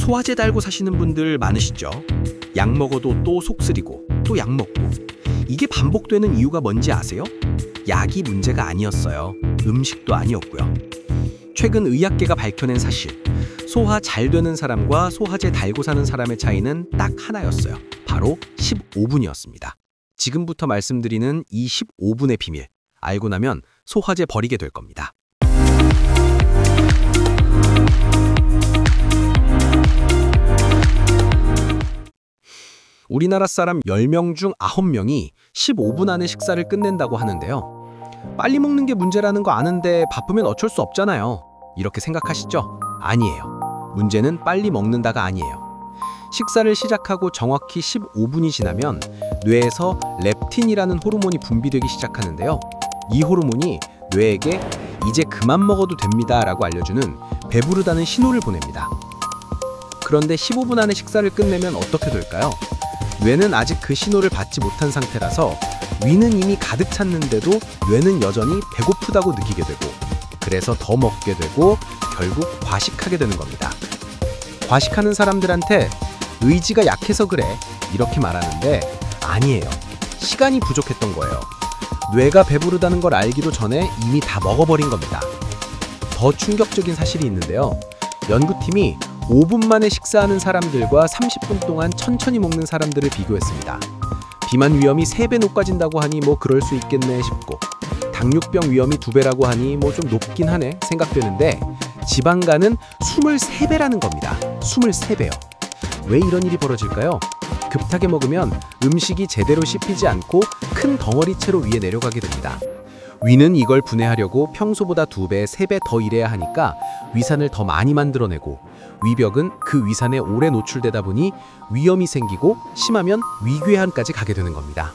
소화제 달고 사시는 분들 많으시죠? 약 먹어도 또 속 쓰리고 또 약 먹고. 이게 반복되는 이유가 뭔지 아세요? 약이 문제가 아니었어요. 음식도 아니었고요. 최근 의학계가 밝혀낸 사실, 소화 잘 되는 사람과 소화제 달고 사는 사람의 차이는 딱 하나였어요. 바로 15분이었습니다. 지금부터 말씀드리는 이 15분의 비밀, 알고 나면 소화제 버리게 될 겁니다. 우리나라 사람 10명 중 9명이 15분 안에 식사를 끝낸다고 하는데요. 빨리 먹는 게 문제라는 거 아는데 바쁘면 어쩔 수 없잖아요. 이렇게 생각하시죠? 아니에요. 문제는 빨리 먹는다가 아니에요. 식사를 시작하고 정확히 15분이 지나면 뇌에서 렙틴이라는 호르몬이 분비되기 시작하는데요. 이 호르몬이 뇌에게 이제 그만 먹어도 됩니다 라고 알려주는 배부르다는 신호를 보냅니다. 그런데 15분 안에 식사를 끝내면 어떻게 될까요? 뇌는 아직 그 신호를 받지 못한 상태라서 위는 이미 가득 찼는데도 뇌는 여전히 배고프다고 느끼게 되고, 그래서 더 먹게 되고 결국 과식하게 되는 겁니다. 과식하는 사람들한테 의지가 약해서 그래 이렇게 말하는데 아니에요. 시간이 부족했던 거예요. 뇌가 배부르다는 걸 알기도 전에 이미 다 먹어버린 겁니다. 더 충격적인 사실이 있는데요. 연구팀이 5분 만에 식사하는 사람들과 30분 동안 천천히 먹는 사람들을 비교했습니다. 비만 위험이 3배 높아진다고 하니 뭐 그럴 수 있겠네 싶고, 당뇨병 위험이 2배라고 하니 뭐 좀 높긴 하네 생각되는데, 지방간은 23배라는 겁니다. 23배요. 왜 이런 일이 벌어질까요? 급하게 먹으면 음식이 제대로 씹히지 않고 큰 덩어리채로 위에 내려가게 됩니다. 위는 이걸 분해하려고 평소보다 2배, 3배 더 일해야 하니까 위산을 더 많이 만들어내고, 위벽은 그 위산에 오래 노출되다 보니 위염이 생기고 심하면 위궤양까지 가게 되는 겁니다.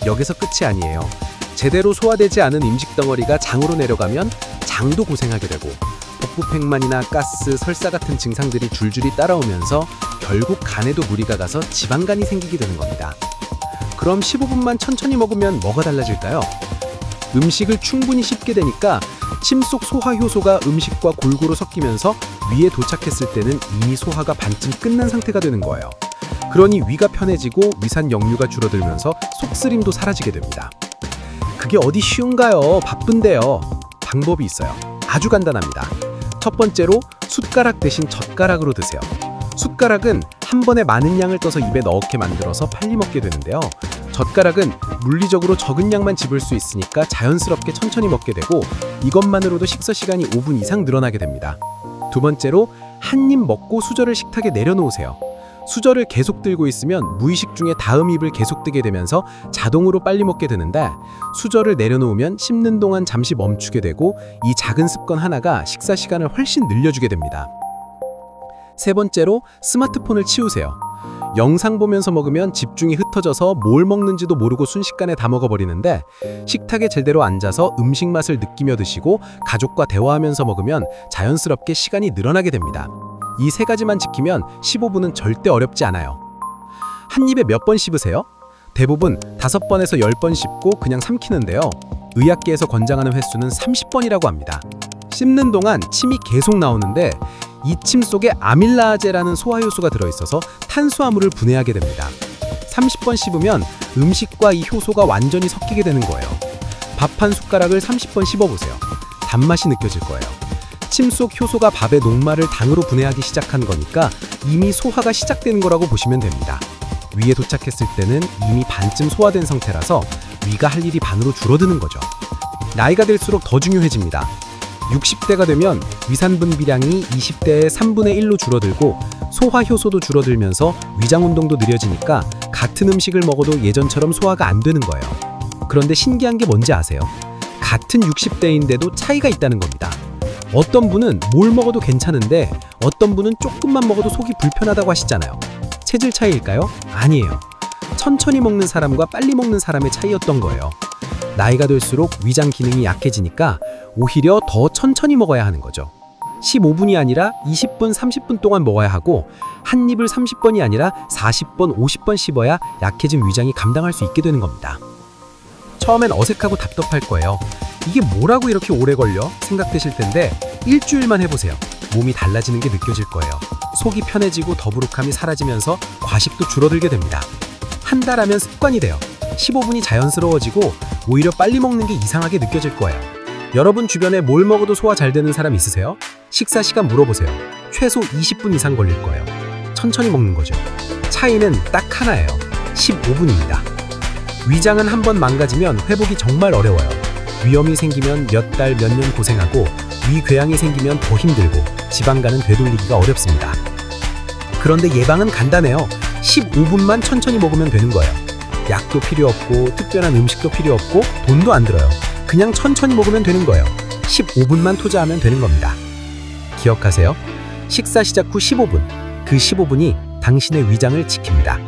여기서 끝이 아니에요. 제대로 소화되지 않은 음식 덩어리가 장으로 내려가면 장도 고생하게 되고, 복부팽만이나 가스, 설사 같은 증상들이 줄줄이 따라오면서 결국 간에도 무리가 가서 지방간이 생기게 되는 겁니다. 그럼 15분만 천천히 먹으면 뭐가 달라질까요? 음식을 충분히 씹게 되니까 침속 소화 효소가 음식과 골고루 섞이면서 위에 도착했을 때는 이미 소화가 반쯤 끝난 상태가 되는 거예요. 그러니 위가 편해지고 위산 역류가 줄어들면서 속쓰림도 사라지게 됩니다. 그게 어디 쉬운가요? 바쁜데요. 방법이 있어요. 아주 간단합니다. 첫 번째로 숟가락 대신 젓가락으로 드세요. 숟가락은 한 번에 많은 양을 떠서 입에 넣게 만들어서 빨리 먹게 되는데요. 젓가락은 물리적으로 적은 양만 집을 수 있으니까 자연스럽게 천천히 먹게 되고, 이것만으로도 식사 시간이 5분 이상 늘어나게 됩니다. 두 번째로 한 입 먹고 수저를 식탁에 내려놓으세요. 수저를 계속 들고 있으면 무의식 중에 다음 입을 계속 뜨게 되면서 자동으로 빨리 먹게 되는데, 수저를 내려놓으면 씹는 동안 잠시 멈추게 되고, 이 작은 습관 하나가 식사 시간을 훨씬 늘려주게 됩니다. 세 번째로 스마트폰을 치우세요. 영상 보면서 먹으면 집중이 흩어져서 뭘 먹는지도 모르고 순식간에 다 먹어버리는데, 식탁에 제대로 앉아서 음식 맛을 느끼며 드시고 가족과 대화하면서 먹으면 자연스럽게 시간이 늘어나게 됩니다. 이 세 가지만 지키면 15분은 절대 어렵지 않아요. 한 입에 몇 번 씹으세요? 대부분 5번에서 10번 씹고 그냥 삼키는데요. 의학계에서 권장하는 횟수는 30번이라고 합니다. 씹는 동안 침이 계속 나오는데, 이 침 속에 아밀라아제라는 소화효소가 들어있어서 탄수화물을 분해하게 됩니다. 30번 씹으면 음식과 이 효소가 완전히 섞이게 되는 거예요. 밥 한 숟가락을 30번 씹어보세요. 단맛이 느껴질 거예요. 침 속 효소가 밥의 녹말을 당으로 분해하기 시작한 거니까 이미 소화가 시작되는 거라고 보시면 됩니다. 위에 도착했을 때는 이미 반쯤 소화된 상태라서 위가 할 일이 반으로 줄어드는 거죠. 나이가 들수록 더 중요해집니다. 60대가 되면 위산 분비량이 20대의 3분의 1로 줄어들고, 소화 효소도 줄어들면서 위장 운동도 느려지니까 같은 음식을 먹어도 예전처럼 소화가 안 되는 거예요. 그런데 신기한 게 뭔지 아세요? 같은 60대인데도 차이가 있다는 겁니다. 어떤 분은 뭘 먹어도 괜찮은데 어떤 분은 조금만 먹어도 속이 불편하다고 하시잖아요. 체질 차이일까요? 아니에요. 천천히 먹는 사람과 빨리 먹는 사람의 차이였던 거예요. 나이가 들수록 위장 기능이 약해지니까 오히려 더 천천히 먹어야 하는 거죠. 15분이 아니라 20분, 30분 동안 먹어야 하고, 한 입을 30번이 아니라 40번, 50번 씹어야 약해진 위장이 감당할 수 있게 되는 겁니다. 처음엔 어색하고 답답할 거예요. 이게 뭐라고 이렇게 오래 걸려? 생각되실 텐데 일주일만 해보세요. 몸이 달라지는 게 느껴질 거예요. 속이 편해지고 더부룩함이 사라지면서 과식도 줄어들게 됩니다. 한 달 하면 습관이 돼요. 15분이 자연스러워지고 오히려 빨리 먹는 게 이상하게 느껴질 거예요. 여러분 주변에 뭘 먹어도 소화 잘 되는 사람 있으세요? 식사 시간 물어보세요. 최소 20분 이상 걸릴 거예요. 천천히 먹는 거죠. 차이는 딱 하나예요. 15분입니다. 위장은 한번 망가지면 회복이 정말 어려워요. 위염이 생기면 몇 달, 몇 년 고생하고 위궤양이 생기면 더 힘들고 지방간은 되돌리기가 어렵습니다. 그런데 예방은 간단해요. 15분만 천천히 먹으면 되는 거예요. 약도 필요 없고 특별한 음식도 필요 없고 돈도 안 들어요. 그냥 천천히 먹으면 되는 거예요. 15분만 투자하면 되는 겁니다. 기억하세요. 식사 시작 후 15분. 그 15분이 당신의 위장을 지킵니다.